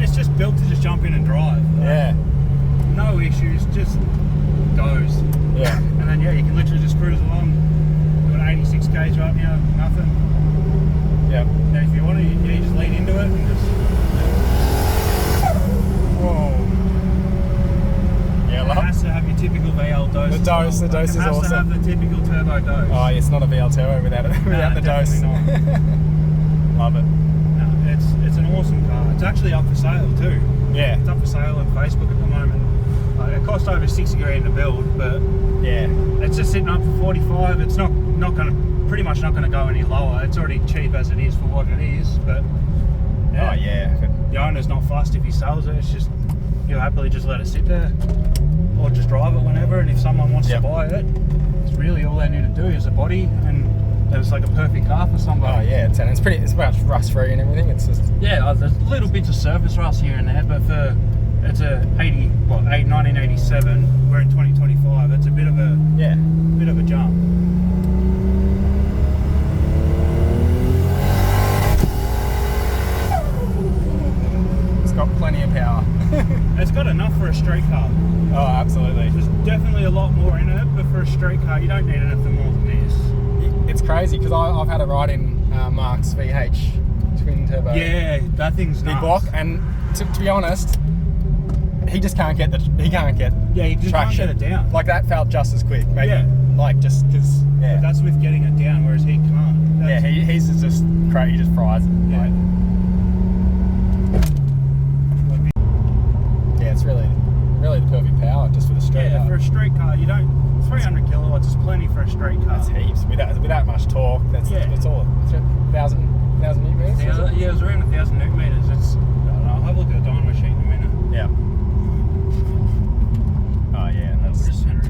It's just built to just jump in and drive. Yeah. No issues, just goes. Yeah. And then yeah, you can literally just cruise along. Doing 86 k's right now, nothing. Yeah. And if you want to, you just lean into it and just. Whoa. Yeah, it has to have your typical VL dose. The dose is awesome. It has to have the typical turbo dose. Oh, it's not a VL Turbo without it, without the dose. Not. Love it. No, it's an awesome car. It's actually up for sale too. Yeah. It's up for sale on Facebook at the moment. It cost over 60 grand to build, but yeah, it's just sitting up for 45. It's not going to, pretty much not going to go any lower. It's already cheap as it is for what it is, but yeah. Oh yeah. The owner's not fussed if he sells it. It's just, he'll happily just let it sit there or just drive it whenever, and if someone wants to buy it, it's really all they need to do is a body, and it's like a perfect car for somebody. Oh yeah, it's about rust free and everything. It's just there's little bits of surface rust here and there, but for it's a 1987. We're in 2025. It's a bit of a jump. It's got plenty of power. It's got enough for a street car. Oh, absolutely. There's definitely a lot more in it, but for a street car, you don't need anything more than this. It's crazy because I've had a ride in Mark's VH twin turbo. Yeah, that thing's big nuts. block, and to be honest, he just can't get traction. Can't get it down. Like that felt just as quick, maybe. Yeah. Like just because. Yeah. But that's with getting it down, whereas he can't. He's just crazy. He just fries it. Yeah. Like, yeah, it's really the perfect power just for the street car. For a street car, you don't. 300 kilowatts is plenty for a street car. That's heaps. Without much torque, it's all 1,000 newton meters. Yeah, it was around 1,000 newton meters. It's. I don't know, I'll have a look at the dyno machine in a minute. Yeah. Oh yeah, that's. Just center it.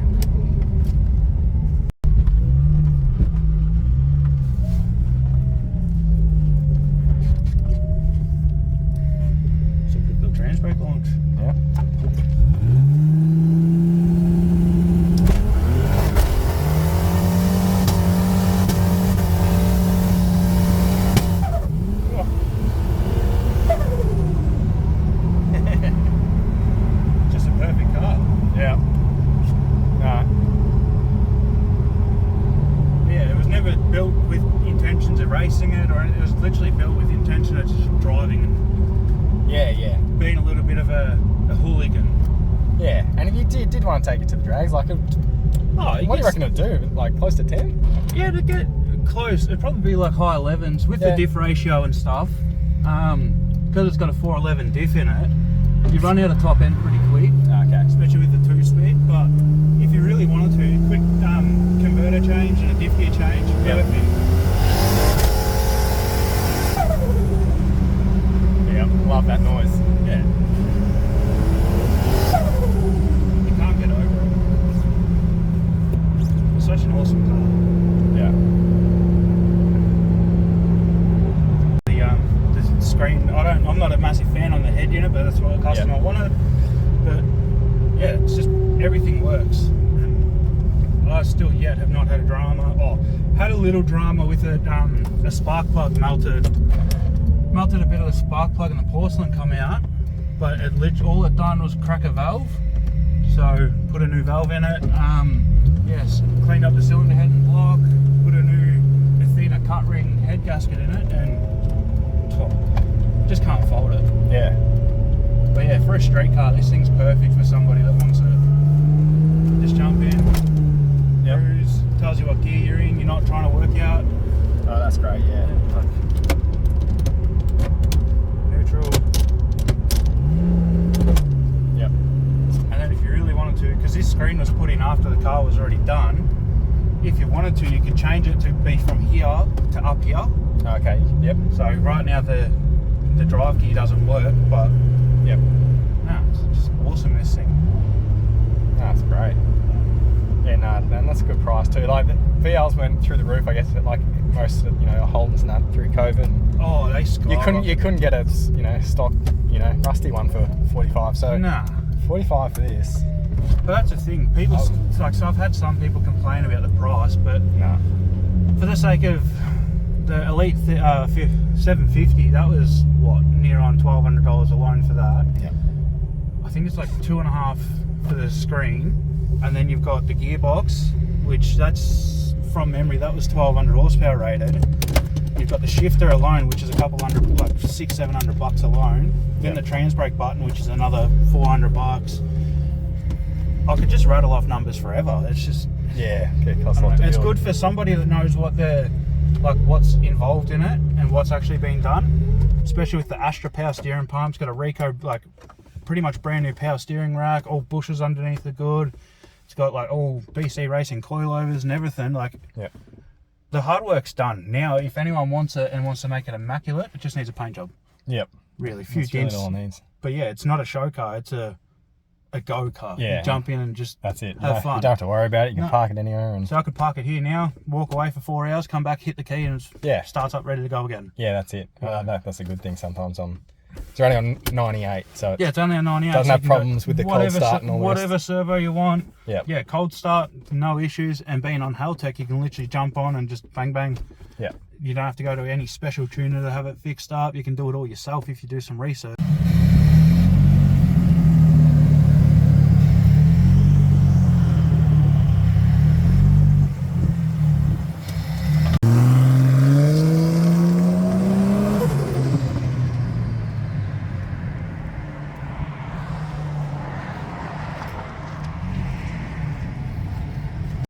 So quick little trans brake launch. Yeah. Racing it, or it was literally built with intention of just driving and being a little bit of a hooligan. Yeah, and if you did want to take it to the drags, like, what do you reckon it'd do? Like close to 10? Yeah, to get close, it'd probably be like high 11s with the diff ratio and stuff. Because it's got a 411 diff in it, you run out of top end pretty quick. Okay. Especially with the 2-speed, but if you really wanted to, quick converter change and a diff gear change, perfect. Love that noise. Yeah. You can't get over it. It's such an awesome car. Yeah. The screen, I'm not a massive fan on the head unit, but that's what the customer wanted. But yeah, it's just everything works. And I still yet have not had a drama. Oh, had a little drama with it. A spark plug melted a bit of the spark plug and the porcelain come out, but all it done was crack a valve. So put a new valve in it. Yes, cleaned up the cylinder head and block. Put a new Athena cut ring head gasket in it, and just can't fault it. Yeah. But yeah, for a street car, this thing's perfect for somebody that wants to just jump in, cruise, tells you what gear you're in, you're not trying to work out. Oh, that's great, yeah. Neutral. Yep. And then if you really wanted to, because this screen was put in after the car was already done, if you wanted to, you could change it to be from here to up here. Okay, yep. So right now the drive gear doesn't work, but yep. No, it's just awesome, this thing. That's great. Yeah, no, man, that's a good price too. Like the VLs went through the roof, I guess, like most, Holdens and that through COVID. Oh, they skyrocketed. You couldn't get a, stock, rusty one for 45. So nah, 45 for this. But that's the thing. People so I've had some people complain about the price, but for the sake of the Elite 750, that was what, near on $1,200 alone for that. Yep. I think it's like 2.5 for the screen, and then you've got the gearbox, which that's from memory that was 1,200 horsepower rated. You've got the shifter alone, which is a couple hundred, like $600-700 alone. Then the trans brake button, which is another $400. I could just rattle off numbers forever. It's just it costs a lot to it's build. good for somebody that knows what what's involved in it and what's actually been done. Especially with the Astra power steering pump. It's got a Rico, pretty much brand new power steering rack, all bushes underneath are good. It's got all BC Racing coilovers and everything. The hard work's done. Now, if anyone wants it and wants to make it immaculate, it just needs a paint job. Yep. Really, a few That's really dents. all it needs. But yeah, it's not a show car. It's a go car. Yeah. You jump in and just That's it. have fun. You don't have to worry about it. You can park it anywhere. And So I could park it here now, walk away for 4 hours, come back, hit the key, and it starts up ready to go again. yeah, that's it. That's a good thing sometimes. It's only on 98, so Yeah, it's only a 98. doesn't so have you can problems with the cold start and all the whatever servo you want. Yep. Yeah, cold start, no issues. And being on Haltech, you can literally jump on and just bang bang. Yeah. You don't have to go to any special tuner to have it fixed up. You can do it all yourself if you do some research.